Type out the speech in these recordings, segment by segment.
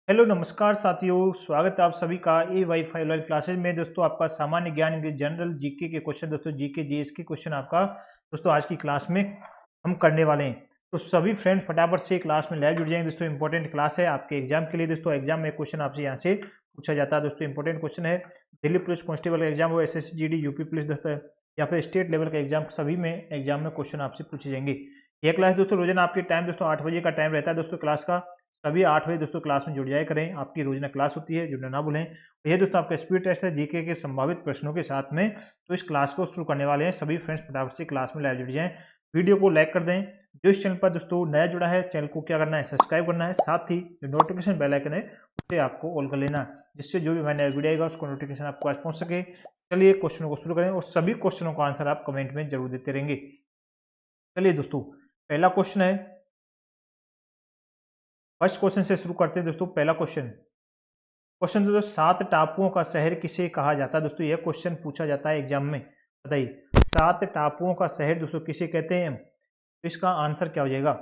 Hello नमस्कार साथियों, स्वागत है आप सभी का ए वाई फाइव ऑनलाइन क्लासेज में। दोस्तों आपका सामान्य ज्ञान इंग्लिश जनरल जीके के क्वेश्चन, दोस्तों जीके जीएस के क्वेश्चन आपका दोस्तों आज की क्लास में हम करने वाले हैं। तो सभी फ्रेंड्स फटाफट से क्लास में लाइव जुड़ जाएंगे। दोस्तों इंपॉर्टेंट क्लास है आपके एग्जाम के लिए। दोस्तों एग्जाम में क्वेश्चन आपसे यहाँ से पूछा जाता है। दोस्तों इंपॉर्टेंट क्वेश्चन है, दिल्ली पुलिस कांस्टेबल का एग्जाम हो, एसएससी जीडी यूपी पुलिस दोस्तों या फिर स्टेट लेवल का एग्जाम, सभी में एग्जाम में क्वेश्चन आपसे पूछे जाएंगे। यह क्लास दोस्तों रोजाना आपके टाइम दोस्तों 8 बजे का टाइम रहता है दोस्तों क्लास का। सभी 8 बजे दोस्तों क्लास में जुड़ जाया करें, आपकी रोजाना क्लास होती है, जुड़ना ना भूलें। तो ये दोस्तों आपका स्पीड टेस्ट है जीके के संभावित प्रश्नों के साथ में। तो इस क्लास को शुरू करने वाले हैं, सभी फ्रेंड्स फटाफट से क्लास में लाइव जुड़ जाएं, वीडियो को लाइक कर दें। जो इस चैनल पर दोस्तों नया जुड़ा है, चैनल को क्या करना है, सब्सक्राइब करना है, साथ ही जो नोटिफिकेशन बेल आइकन है उसे आपको ऑल कर लेना है, जिससे जो भी मैं नया वीडियो आएगा उसको नोटिफिकेशन आपको आज पहुंच सके। चलिए क्वेश्चनों को शुरू करें और सभी क्वेश्चनों का आंसर आप कमेंट में जरूर देते रहेंगे। चलिए दोस्तों पहला क्वेश्चन है, फर्स्ट क्वेश्चन से शुरू करते हैं दोस्तों। पहला क्वेश्चन दोस्तों, 7 टापुओं का शहर किसे कहा जाता है? दोस्तों यह क्वेश्चन पूछा जाता है एग्जाम में, बताइए 7 टापुओं का शहर दोस्तों किसे कहते हैं? तो इसका आंसर क्या हो जाएगा?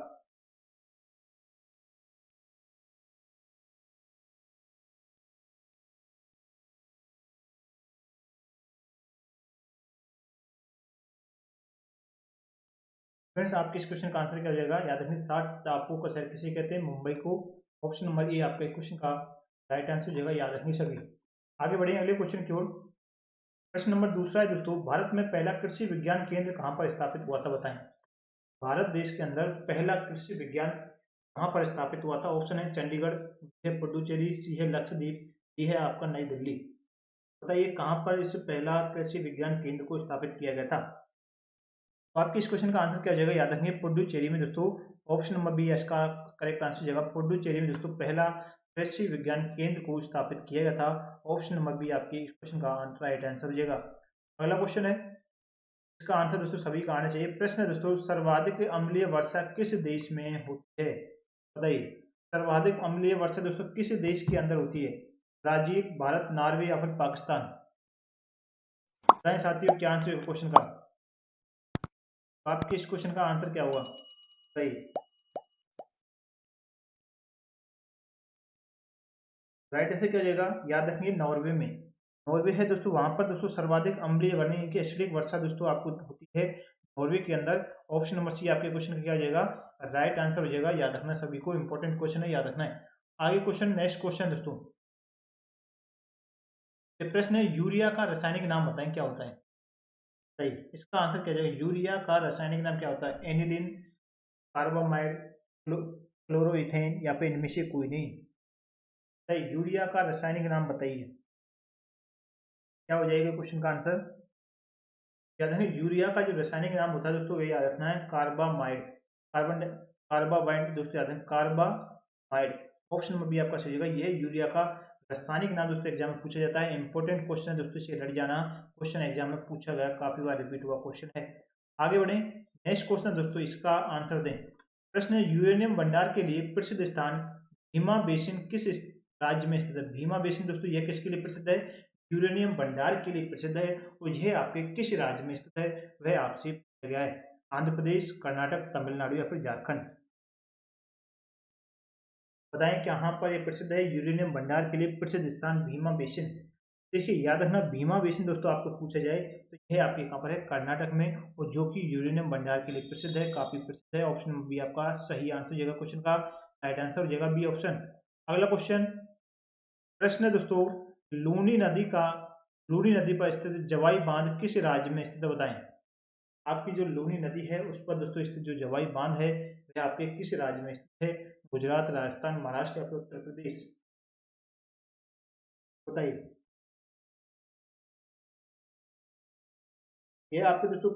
फ्रेंड्स आपके इस क्वेश्चन का आंसर क्या हो जाएगा? याद रखिए 7 टापुओं का शहर किसे कहते हैं? मुंबई को। ऑप्शन नंबर ए आपका इस क्वेश्चन का राइट आंसर हो जाएगा, याद रखिए सभी। आगे बढ़े अगले क्वेश्चन की ओर। प्रश्न नंबर दूसरा है दोस्तों, भारत में पहला कृषि विज्ञान केंद्र कहाँ पर स्थापित हुआ था, बताएं। भारत देश के अंदर पहला कृषि विज्ञान कहाँ पर स्थापित हुआ था? ऑप्शन है चंडीगढ़, बी है पुडुचेरी, सी है लक्षद्वीप, डी है आपका नई दिल्ली। बताइए कहाँ पर इस पहला कृषि विज्ञान केंद्र को स्थापित किया गया था? तो आपके इस क्वेश्चन का आंसर क्या हो जाएगा? याद रखिए पुडुचेरी में दोस्तों। ऑप्शन नंबर बी इसका करेक्ट आंसर हो जाएगा। पुडुचेरी में दोस्तों पहला कृषि विज्ञान केंद्र को स्थापित किया गया था। ऑप्शन नंबर बी आपके इस क्वेश्चन का राइट आंसर हो जाएगा। अगला क्वेश्चन है, इसका आंसर दोस्तों सभी का आना चाहिए। प्रश्न है दोस्तों, सर्वाधिक अम्लीय वर्षा किस देश में होती है? बताइए सर्वाधिक अम्लीय वर्षा दोस्तों किस देश के अंदर होती है? ब्राजील, भारत, नॉर्वे या फिर पाकिस्तान? बताएं साथियों क्या आंसर है क्वेश्चन का। तो आपके इस क्वेश्चन का आंसर क्या होगा, सही? राइट ऐसे क्या हो जाएगा? याद रखिए नॉर्वे में। नॉर्वे है दोस्तों, वहां पर दोस्तों सर्वाधिक अम्लीय यानी कि एसिडिक वर्षा दोस्तों आपको होती है नॉर्वे के अंदर। ऑप्शन नंबर सी आपके क्वेश्चन का क्या हो जाएगा? राइट आंसर हो जाएगा, याद रखना सभी को, इंपॉर्टेंट क्वेश्चन है, याद रखना है। आगे क्वेश्चन, नेक्स्ट क्वेश्चन दोस्तों। ये प्रश्न है, यूरिया का रासायनिक नाम बताएं क्या होता है? सही, इसका आंसर क्या हो जाएगा? यूरिया का रासायनिक नाम क्या होता है? एनिलीन, कार्बामाइड, क्लोरोइथेन या फिर इनमें से कोई नहीं? सही, यूरिया का रासायनिक नाम बताइए क्या हो जाएगा क्वेश्चन का आंसर? याद रखना यूरिया का जो रासायनिक नाम होता है दोस्तों, वे याद रखना है कार्बामाइड। कार्बन कार्बामाइड दोस्तों याद रखना, कार्बामाइड। ऑप्शन नंबर बी आपका सही होगा। ये यूरिया का रासायनिक नाम दोस्तों एग्जाम में पूछा जाता है। इंपॉर्टेंट क्वेश्चन है दोस्तों, इसे रट जाना, क्वेश्चन एग्जाम में पूछा गया, काफी बार रिपीट हुआ क्वेश्चन है। आगे बढ़े, नेक्स्ट क्वेश्चन है दोस्तों, इसका आंसर दें। प्रश्न है, यूरेनियम भंडार के लिए प्रसिद्ध स्थान भीमा बेसिन किस राज्य में स्थित है? भीमा बेसिन दोस्तों यह किसके लिए प्रसिद्ध है? यूरेनियम भंडार के लिए प्रसिद्ध है। और यह आपके किस राज्य में स्थित है, वह आपसे पूछा गया है। आंध्र प्रदेश, कर्नाटक, तमिलनाडु या फिर झारखंड? बताएं कहाँ पर यह प्रसिद्ध है? यूरेनियम भंडार के लिए प्रसिद्ध स्थान भीमा बेसिन। देखिए याद रखना, भीमा बेसिन दोस्तों आपको पूछा जाए तो यह आपके कहाँ पर है? कर्नाटक में, और जो कि यूरेनियम भंडार के लिए प्रसिद्ध है, काफी प्रसिद्ध है। ऑप्शन बी आपका सही आंसर हो जाएगा, क्वेश्चन का राइट आंसर हो जाएगा बी ऑप्शन। अगला क्वेश्चन, प्रश्न है दोस्तों, लूनी नदी का लूनी नदी पर स्थित जवाई बांध किस राज्य में स्थित है, बताएं। आपकी जो लूनी नदी है उस पर दोस्तों स्थित जो जवाई बांध है वह आपके किस राज्य में स्थित है? गुजरात, राजस्थान, महाराष्ट्र या फिर उत्तर प्रदेश? बताइए ये आपके दोस्तों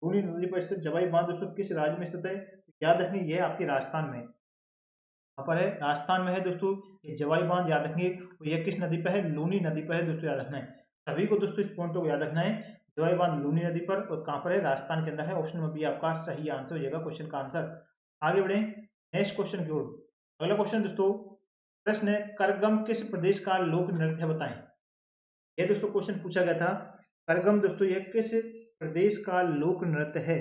लूनी नदी पर स्थित जवाई बांध दोस्तों किस राज्य में स्थित है? याद रखिए ये आपके राजस्थान में यहाँ पर है, राजस्थान में है दोस्तों ये जवाई बांध, याद रखिए। और ये किस नदी पर है? लूनी नदी पर है दोस्तों, याद रखना है सभी को दोस्तों, इस पॉइंट को याद रखना है। जवाई बांध लूनी नदी पर, और कहाँ पर है? राजस्थान के अंदर है। ऑप्शन नंबर बी आपका सही आंसर हो जाएगा, क्वेश्चन का आंसर। आगे बढ़े नेक्स्ट क्वेश्चन की ओर। अगला क्वेश्चन दोस्तों, प्रश्न है, करगम किस प्रदेश का लोक नृत्य है, बताएं। ये दोस्तों क्वेश्चन पूछा गया था। करगम दोस्तों ये किस प्रदेश का लोक नृत्य है?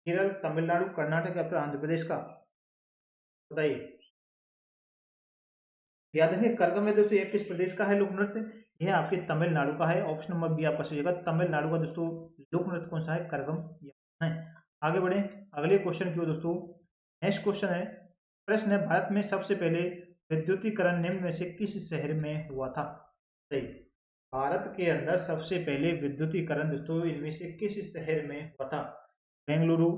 केरल, तमिलनाडु, कर्नाटक या फिर आंध्र प्रदेश का? बताइए। याद रखिए करगम है दोस्तों, ये किस प्रदेश का है लोक नृत्य? यह आपके तमिलनाडु का है। ऑप्शन नंबर बी आपका सही होगा। तमिलनाडु का दोस्तों लोक नृत्य कौन सा है? करगम है। आगे बढ़े अगले क्वेश्चन की ओर दोस्तों। नेक्स्ट क्वेश्चन है, प्रश्न है, भारत में सबसे पहले विद्युतीकरण निम्न में से किस शहर में हुआ था? सही, भारत के अंदर सबसे पहले विद्युतीकरण दोस्तों इनमें से किस शहर में हुआ था? बेंगलुरु,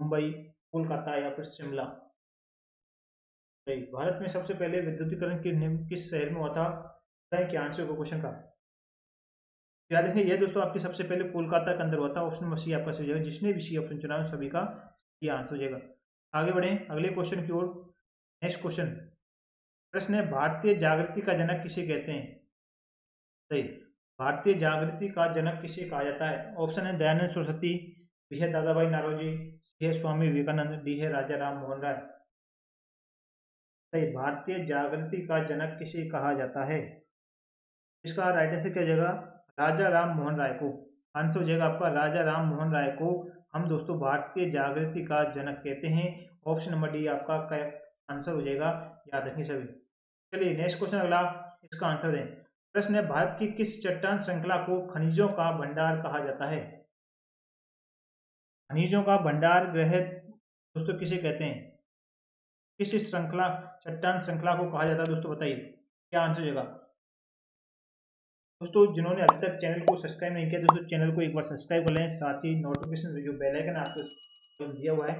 मुंबई, कोलकाता या फिर शिमला? सही, भारत में सबसे पहले विद्युतीकरण किस शहर में हुआ था? बताएं क्या आंसर होगा क्वेश्चन का। याद रखें ये दोस्तों आपके सबसे पहले कोलकाता के अंदर हुआ था। ऑप्शन नंबर सी आपका सही हो जाएगा। जिसने भी सी ऑप्शन चुना है सभी का ये आंसर हो जाएगा। आगे बढ़े अगले क्वेश्चन की ओर। नेक्स्ट क्वेश्चन, प्रश्न है, भारतीय जागृति का जनक किसे कहते हैं? सही, भारतीय जागृति का जनक किसे कहा जाता है? ऑप्शन है दयानंद सरस्वती, बी है दादा भाई नौरोजी, सी है स्वामी विवेकानंद, डी है राजा राम मोहन राय? सही, भारतीय जागृति का जनक किसे कहा जाता है? इसका राइट आंसर क्या हो जाएगा? राजा राम मोहन राय को। आंसर हो जाएगा आपका राजा राम मोहन राय को हम दोस्तों भारतीय जागृति का जनक कहते हैं। ऑप्शन नंबर डी आपका करेक्ट आंसर हो जाएगा। याद रखिए सभी। चलिए नेक्स्ट क्वेश्चन अगला, इसका आंसर दें। प्रश्न है, भारत की किस चट्टान श्रृंखला को खनिजों का भंडार कहा जाता है? खनिजों का भंडार ग्रह दोस्तों किसे कहते हैं? किस श्रृंखला चट्टान श्रृंखला को कहा जाता है दोस्तों? बताइए क्या आंसर हो जाएगा। दोस्तों जिन्होंने अभी तक चैनल को सब्सक्राइब नहीं किया दोस्तों चैनल को एक बार सब्सक्राइब कर लें। साथ ही नोटिफिकेशन जो बेल आइकन आपको दिया हुआ है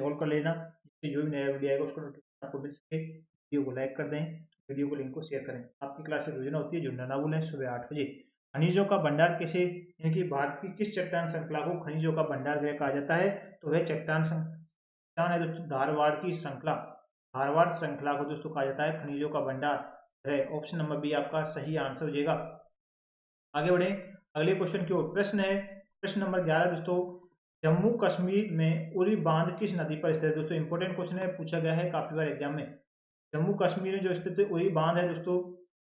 ऑल कर लेना, जिससे जो भी नया वीडियो आएगा उसको नोटिफिकेशन आपको मिल सके। वीडियो को लाइक कर दें, वीडियो को लिंक को शेयर करें। आपकी क्लास की योजना होती है जुड़ना ना भूलें सुबह 8 बजे। खनिजों का भंडार कैसे, यानी कि भारत की किस चट्टान श्रृंखला को खनिजों का भंडार गृह कहा जाता है? तो वह चट्टान है दोस्तों धारवाड़ की श्रृंखला। धारवाड़ श्रृंखला को दोस्तों कहा जाता है खनिजों का भंडार है। ऑप्शन नंबर बी आपका सही आंसर हो जाएगा। आगे बढ़े अगले क्वेश्चन की ओर। प्रश्न है प्रश्न नंबर 11 दोस्तों, जम्मू कश्मीर में उरी बांध किस नदी पर स्थित है? दोस्तों इंपॉर्टेंट क्वेश्चन है, पूछा गया है काफी बार एग्जाम में। जम्मू कश्मीर में जो स्थित उरी बांध है दोस्तों,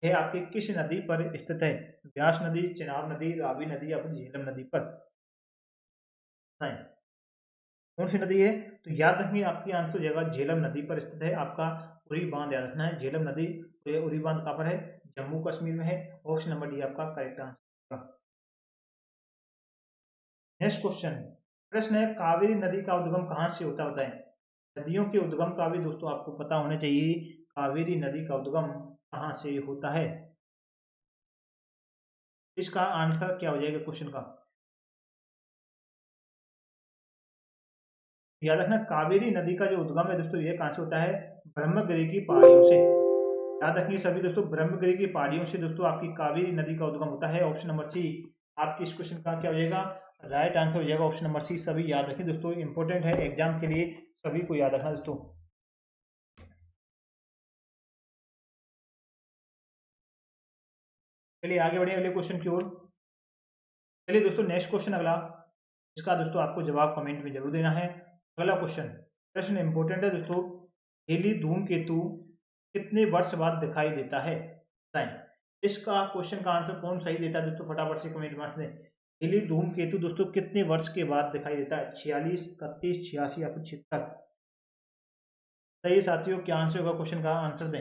है आपके किस नदी पर स्थित है? ब्यास नदी, चिनाब नदी, रावी नदी या फिर झेलम नदी पर? नहीं, कौन सी नदी है? तो याद रखिए आपकी आंसर हो जाएगा झेलम नदी पर स्थित है आपका उरी बांध। याद रखना है झेलम नदी। तो ये उरी बांध कहाँ पर है? जम्मू कश्मीर में है। ऑप्शन नंबर डी आपका करेक्ट आंसर। नेक्स्ट क्वेश्चन, प्रश्न है, कावेरी नदी का उद्गम कहाँ से होता है? नदियों के उद्गम का भी दोस्तों आपको पता होना चाहिए। कावेरी नदी का उद्गम कहाँ से होता है? इसका आंसर क्या हो जाएगा क्वेश्चन का? याद रखना कावेरी नदी का जो उद्गम है दोस्तों ये कहाँ से होता है? ब्रह्मगिरी की पहाड़ियों से। याद रखिए सभी दोस्तों ब्रह्मगिरी की पहाड़ियों से दोस्तों आपकी कावेरी नदी का उद्गम होता है। ऑप्शन नंबर सी आपकी इस क्वेश्चन का क्या हो जाएगा? राइट आंसर हो जाएगा ऑप्शन नंबर सी। सभी याद रखिए दोस्तों, इंपॉर्टेंट है एग्जाम के लिए, सभी को याद रखना दोस्तों। चलिए आगे बढ़े अगले क्वेश्चन की ओर। चलिए दोस्तों नेक्स्ट क्वेश्चन अगला, इसका दोस्तों आपको जवाब कमेंट में जरूर देना है। अगला क्वेश्चन, प्रश्न इंपॉर्टेंट है दोस्तों, हेली धूमकेतु कितने वर्ष बाद दिखाई देता है? बताएं इसका क्वेश्चन का आंसर कौन सही देता है दोस्तों? फटाफट से कमेंट में दें। हेली धूमकेतु दोस्तों कितने वर्ष के बाद दिखाई देता है? 46, 31, 86 या फिर 76? सही साथियों, क्या आंसर होगा क्वेश्चन का? आंसर दें।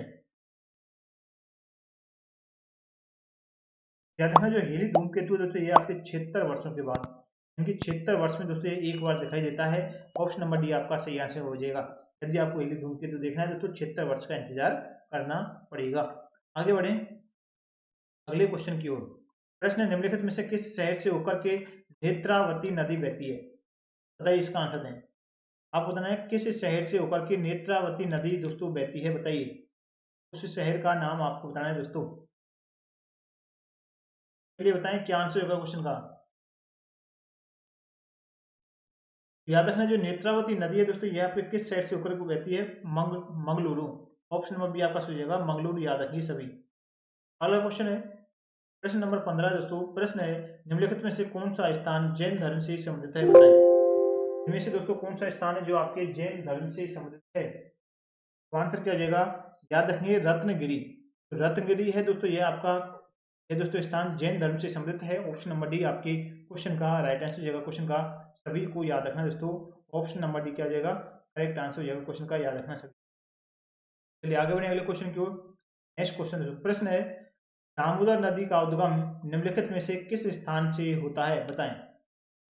याद रखना जो हेली धूमकेतु दोस्तों ये आपके 76 वर्षों के बाद, इनकी 76 वर्ष में दोस्तों ये एक बार दिखाई देता है। ऑप्शन नंबर डी आपका सही आंसर हो जाएगा। यदि आपको हेली धूमकेतु देखना है दोस्तों 76 वर्ष का इंतजार करना पड़ेगा। आगे बढ़े अगले क्वेश्चन की ओर। प्रश्न निम्नलिखित में से किस शहर से होकर के नेत्रावती नदी बहती है? बताइए इसका आंसर दें। आप बताना है किस शहर से होकर के नेत्रावती नदी दोस्तों बहती है? बताइए उस शहर का नाम आपको बताना है दोस्तों। चलिए बताएं क्या आंसर होगा क्वेश्चन का। याद रखना जो नेत्रावती नदी है दोस्तों ये आपके किस शहर से होकर के बहती है? मंगलुरु। ऑप्शन नंबर बी आपका सही हो जाएगा मंगलुरु। याद रखिए सभी। अगला क्वेश्चन है प्रश्न नंबर 15 दोस्तों। प्रश्न है, निम्नलिखित में से कौन सा स्थान जैन धर्म से संबंधित है? बताएं इनमें से दोस्तों कौन सा स्थान है जो आपके जैन धर्म से संबंधित है? तो आंसर क्या हो जाएगा? याद रखिए रत्नगिरी। तो रत्नगिरी है दोस्तों ये आपका, ये दोस्तों स्थान जैन धर्म से संबंधित है। ऑप्शन नंबर डी आपके क्वेश्चन का राइट आंसर हो जाएगा। क्वेश्चन का सभी को याद रखना दोस्तों। ऑप्शन नंबर डी क्या हो जाएगा? करेक्ट आंसर हो जाएगा क्वेश्चन का। याद रखना सभी। चलिए आगे बढ़े अगले क्वेश्चन की ओर। नेक्स्ट क्वेश्चन प्रश्न है, दामोदर नदी का उद्गम निम्नलिखित में से किस स्थान से होता है, बताएं।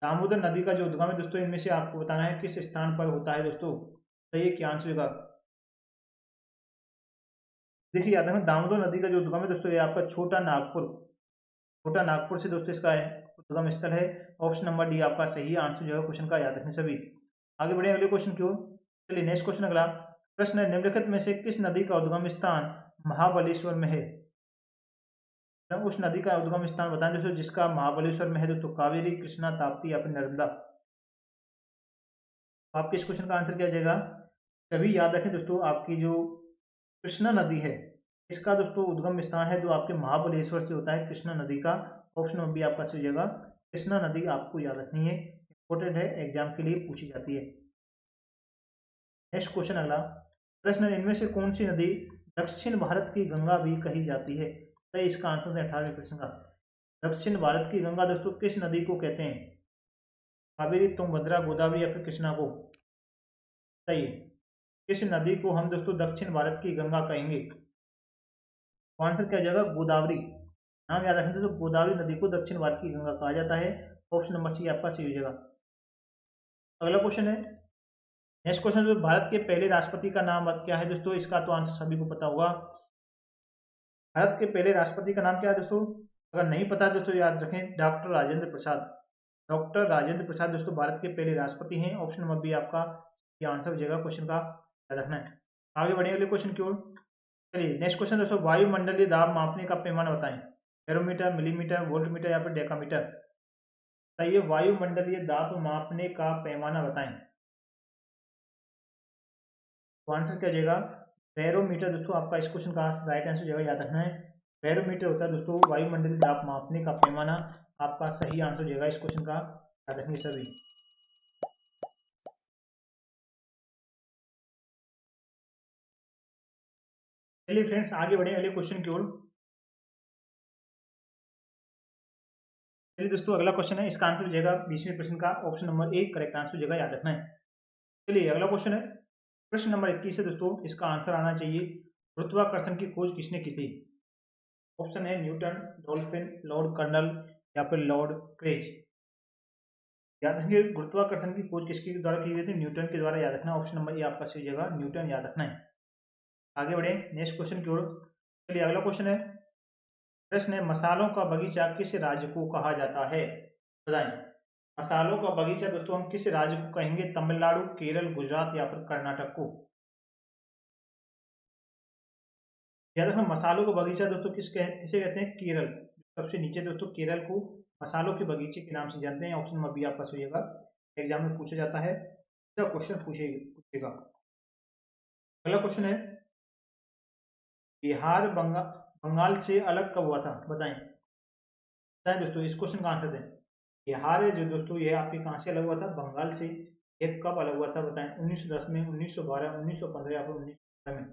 दामोदर नदी का जो उद्गम है दोस्तों, इनमें से आपको बताना है किस स्थान पर होता है दोस्तों। सही क्या आंसर होगा। देखिए याद है, दामोदर नदी का जो उद्गम है दोस्तों, ये आपका छोटा नागपुर, छोटा नागपुर से दोस्तों इसका उद्गम स्थल है। ऑप्शन नंबर डी आपका सही आंसर जो है क्वेश्चन का, याद रखने सभी। आगे बढ़े अगले क्वेश्चन की ओर। चलिए नेक्स्ट क्वेश्चन अगला प्रश्न है, निम्नलिखित में से किस नदी का उद्गम स्थान महाबलेश्वर में है। तो उस नदी का उद्गम स्थान बताएं दोस्तों जिसका महाबलेश्वर में है दोस्तों, कावेरी, कृष्णा, ताप्ती या फिर नर्मदा। आपके इस क्वेश्चन का आंसर क्या जाएगा। सभी याद रखें दोस्तों, आपकी जो कृष्णा नदी है इसका दोस्तों उद्गम स्थान है जो आपके महाबलेश्वर से होता है, कृष्णा नदी का। ऑप्शन नंबर बी आपका सही जगह, कृष्णा नदी आपको याद रखनी है, इंपॉर्टेंट है, एग्जाम के लिए पूछी जाती है। नेक्स्ट क्वेश्चन अगला प्रश्न, इनमें से कौन सी नदी दक्षिण भारत की गंगा भी कही जाती है। तो इसका आंसर है 18वें प्रश्न का, दक्षिण भारत की गंगा दोस्तों किस नदी को कहते हैं। कावेरी, तुंगभद्रा, गोदावरी या फिर कृष्णा को। सही है, किस नदी को हम दोस्तों दक्षिण भारत की गंगा कहेंगे। आंसर क्या जाएगा, गोदावरी। नाम याद रखना तो गोदावरी नदी को दक्षिण भारत की गंगा कहा जाता है। ऑप्शन नंबर सी आपका सही हो जाएगा। अगला क्वेश्चन है, नेक्स्ट क्वेश्चन जो भारत के पहले राष्ट्रपति का नाम क्या है दोस्तों, इसका तो आंसर सभी को पता होगा। भारत के पहले राष्ट्रपति का नाम क्या है दोस्तों, अगर नहीं पता दोस्तों याद रखें, डॉक्टर राजेंद्र प्रसाद। डॉक्टर राजेंद्र प्रसाद दोस्तों भारत के पहले राष्ट्रपति हैं। ऑप्शन नंबर बी आपका ये आंसर हो जाएगा क्वेश्चन का, याद रखना है। आगे बढ़े अगले क्वेश्चन की ओर। चलिए नेक्स्ट क्वेश्चन दोस्तों, वायुमंडलीय दाब मापने का पैमाना बताएं। बैरोमीटर, मिलीमीटर, वोल्टमीटर या फिर डेकामीटर। बताइए, वायुमंडलीय दाब मापने का पैमाना बताएं। तो आंसर क्या जाएगा, बैरोमीटर दोस्तों आपका इस क्वेश्चन का राइट आंसर जाएगा, याद रखना है। बैरोमीटर होता है दोस्तों वायुमंडलीय दाब मापने का पैमाना, आपका सही आंसर जाएगा इस क्वेश्चन का, याद रखिए सभी। चलिए फ्रेंड्स आगे बढ़े अगले क्वेश्चन की ओर। चलिए दोस्तों अगला क्वेश्चन है, इसका आंसर हो जाएगा 20वें प्रश्न का, option number A correct answer हो जाएगा, याद रखना है। चलिए अगला क्वेश्चन है, प्रश्न नंबर 21 है दोस्तों, इसका आंसर आना चाहिए, गुरुत्वाकर्षण की खोज किसने की थी। ऑप्शन है न्यूटन, डॉल्फिन, लॉर्ड कर्नल या फिर लॉर्ड क्रेज। याद रखिए, गुरुत्वाकर्षण की खोज किसके द्वारा की गई थी, न्यूटन के द्वारा, याद रखना। ऑप्शन नंबर ए आपका सही जगह, न्यूटन, याद रखना है। आगे बढ़े नेक्स्ट क्वेश्चन की ओर। चलिए अगला क्वेश्चन है, प्रश्न है, मसालों का बगीचा किस राज्य को कहा जाता है, बताएं। मसालों का बगीचा दोस्तों हम किस राज्य को कहेंगे, तमिलनाडु, केरल, गुजरात या फिर कर्नाटक को। याद रखना, मसालों का बगीचा दोस्तों किसे कहते हैं, केरल। सबसे नीचे दोस्तों केरल को मसालों के बगीचे के नाम से जानते हैं। ऑप्शन नंबर बी आपका सही होगा, एग्जाम में पूछा जाता है, क्वेश्चन पूछेगा। अगला क्वेश्चन है, बिहार बंगाल से अलग कब हुआ था, बताएं। बताएं दोस्तों, इस क्वेश्चन का आंसर दें। बिहार है जो दोस्तों ये आपके कहाँ से अलग हुआ था, बंगाल से। ये कब अलग हुआ था बताएं, 1910 में, 1912, 1915 या फिर 1915 में।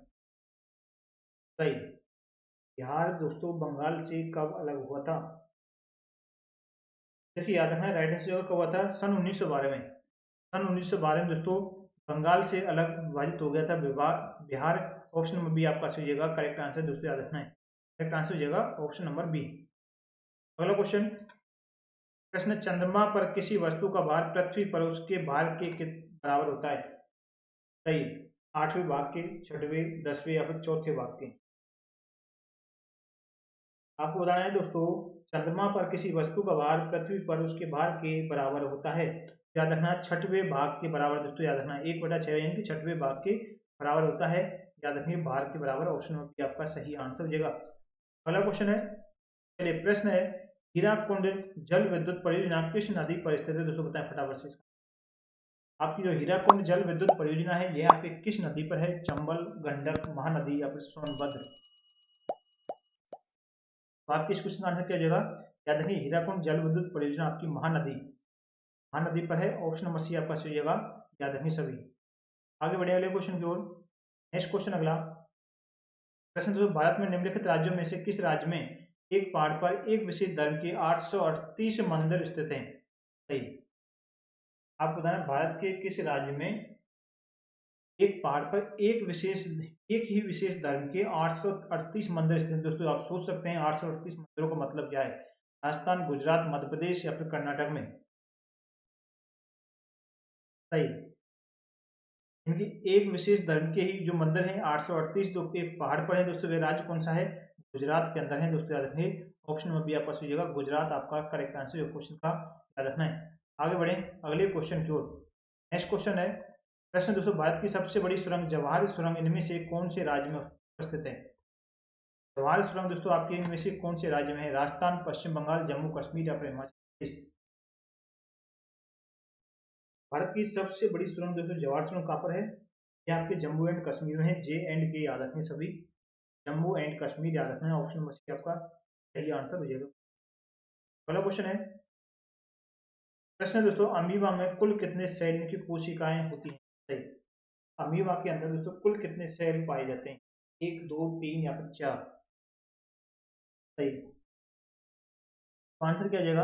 सही, बिहार दोस्तों बंगाल से कब अलग हुआ था। देखिए याद रखना, राइट आंसर कब हुआ था, सन 1912 में। सन 1912 में दोस्तों बंगाल से अलग विभाजित हो गया था बिहार। ऑप्शन नंबर बी आपका सही जगह, करेक्ट आंसर दोस्तों, याद रखना है। करेक्ट आंसर हो जाएगा ऑप्शन नंबर बी। अगला क्वेश्चन, प्रश्न, चंद्रमा पर किसी वस्तु का भार पृथ्वी पर उसके भार के बराबर होता है। सही, 8वें भाग के, 6वें, 10वें या फिर चौथे भाग के। आपको बताना है दोस्तों, चंद्रमा पर किसी वस्तु का भार पृथ्वी पर उसके भार के बराबर होता है। याद रखना, 6वें भाग के बराबर दोस्तों, याद रखना 1/6 यानी कि 6वें भाग के बराबर होता है। याद रखिए भार के बराबर, ऑप्शन नंबर आपका सही आंसर हो जाएगा। अगला क्वेश्चन है, चलिए प्रश्न है, हीराकुंड जल विद्युत परियोजना किस नदी पर स्थित है दोस्तों, बताएं फटाफट से। आपकी जो हीराकुंड जल विद्युत परियोजना है यह आपके किस नदी पर है, चंबल, गंडक, महानदी या फिर सोनभद्र। तो आपके इस क्वेश्चन का आंसर क्या हो जाएगा, याद रखिए हीराकुंड जल विद्युत परियोजना आपकी महानदी पर है। ऑप्शन नंबर सी आपका सही होगा, याद रखिए सभी। आगे बढ़े अगले क्वेश्चन की ओर। नेक्स्ट क्वेश्चन अगला प्रश्न, तो भारत में निम्नलिखित राज्यों में से किस राज्य में एक पहाड़ पर एक विशेष धर्म के 838 मंदिर स्थित हैं। सही, आप बताना भारत के किस राज्य में एक पहाड़ पर एक ही विशेष धर्म के 838 मंदिर स्थित हैं। दोस्तों आप सोच सकते हैं 838 मंदिरों का मतलब क्या है? राजस्थान, गुजरात, मध्य प्रदेश या फिर कर्नाटक में? सही, इनकी एक विशेष धर्म के ही जो मंदिर हैं 838 जो एक पहाड़ पर है दोस्तों, वे राज्य कौन सा है? गुजरात के अंदर है दोस्तों, याद रखिए। ऑप्शन नंबर बी आपका सही होगा, गुजरात आपका करेक्ट आंसर है क्वेश्चन का, याद रखना है। आगे बढ़े अगले क्वेश्चन की ओर। नेक्स्ट क्वेश्चन है, प्रश्न दोस्तों, भारत की सबसे बड़ी सुरंग जवाहर सुरंग इनमें से कौन से राज्य में स्थित है? जवाहर सुरंग दोस्तों आपके इनमें से कौन से राज्य में है? राजस्थान, पश्चिम बंगाल, जम्मू कश्मीर या फिर हिमाचल प्रदेश? भारत की सबसे बड़ी सुरंग दोस्तों जवाहर सुरंग कहाँ पर है? ये आपके जम्मू एंड कश्मीर में है, जे एंड के याद रखने सभी, जम्मू एंड कश्मीर याद रखना है। ऑप्शन नंबर सी आपका सही आंसर हो जाएगा। अगला क्वेश्चन है, प्रश्न है दोस्तों, अमीबा में कुल कितने सेल की कोशिकाएं होती हैं? सही, अमीबा के अंदर दोस्तों कुल कितने सेल पाए जाते हैं? एक, दो, तीन या फिर चार? सही, तो आंसर क्या हो जाएगा?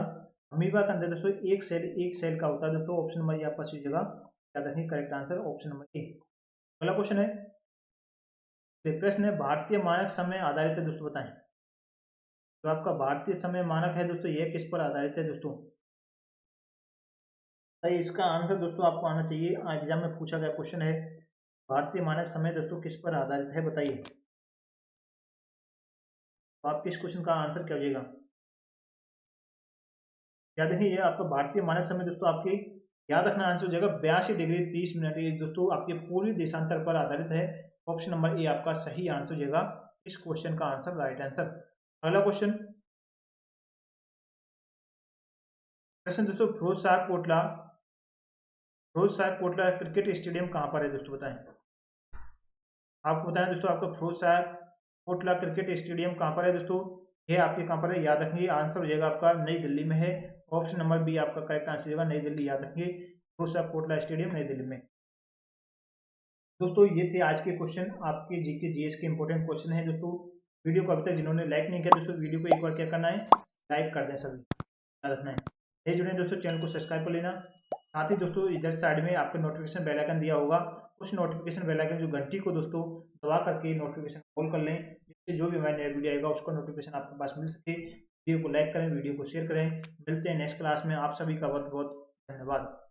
अमीबा के अंदर दोस्तों एक सेल का होता है दोस्तों। ऑप्शन नंबर ये आपका सही जगह, याद रखिए correct answer option number A. अगला क्वेश्चन है, प्रश्न है, भारतीय मानक समय आधारित है दोस्तों, बताएं। तो आपका भारतीय समय मानक है दोस्तों, यह किस पर आधारित है दोस्तों? सही, इसका आंसर दोस्तों आपको आना चाहिए, एग्जाम में पूछा गया क्वेश्चन है, भारतीय मानक समय दोस्तों किस पर आधारित है, बताइए। तो आपके इस क्वेश्चन का आंसर क्या हो जाएगा? याद रखिए, ये आपका भारतीय मानक समय दोस्तों आपकी, याद रखना आंसर हो जाएगा 82 डिग्री 30 मिनट। ये दोस्तों आपके पूर्वी देशांतर पर आधारित है। ऑप्शन नंबर ए आपका सही आंसर हो जाएगा इस क्वेश्चन का आंसर, राइट आंसर। अगला क्वेश्चन, प्रश्न दोस्तों, फिरोज शाह कोटला क्रिकेट स्टेडियम कहाँ पर है दोस्तों, बताएं। आपको बताएं दोस्तों, आपका फिरोज शाह कोटला क्रिकेट स्टेडियम कहाँ पर है दोस्तों? ये आपके कहाँ पर है, याद रखिए आंसर हो जाएगा आपका नई दिल्ली में है। ऑप्शन नंबर बी आपका करेक्ट आंसर हो जाएगा, नई दिल्ली, याद रखिए फिरोज शाह कोटला स्टेडियम नई दिल्ली में। दोस्तों ये थे आज के क्वेश्चन, आपके जीके जीएस के इंपॉर्टेंट क्वेश्चन है दोस्तों। वीडियो को अभी तक जिन्होंने लाइक नहीं किया दोस्तों, वीडियो को एक बार क्या करना है, लाइक कर दें सभी, याद रखना है। नए जुड़े दोस्तों चैनल को सब्सक्राइब कर लेना। साथ ही दोस्तों इधर साइड में आपका नोटिफिकेशन बेल आइकन दिया होगा, उस नोटिफिकेशन बेल आइकन जो घंटी को दोस्तों दबा करके नोटिफिकेशन ऑल कर लें, जिससे जो भी हमारा नया वीडियो आएगा उसका नोटिफिकेशन आपके पास मिल सके। वीडियो को लाइक करें, वीडियो को शेयर करें। मिलते हैं नेक्स्ट क्लास में, आप सभी का बहुत बहुत धन्यवाद।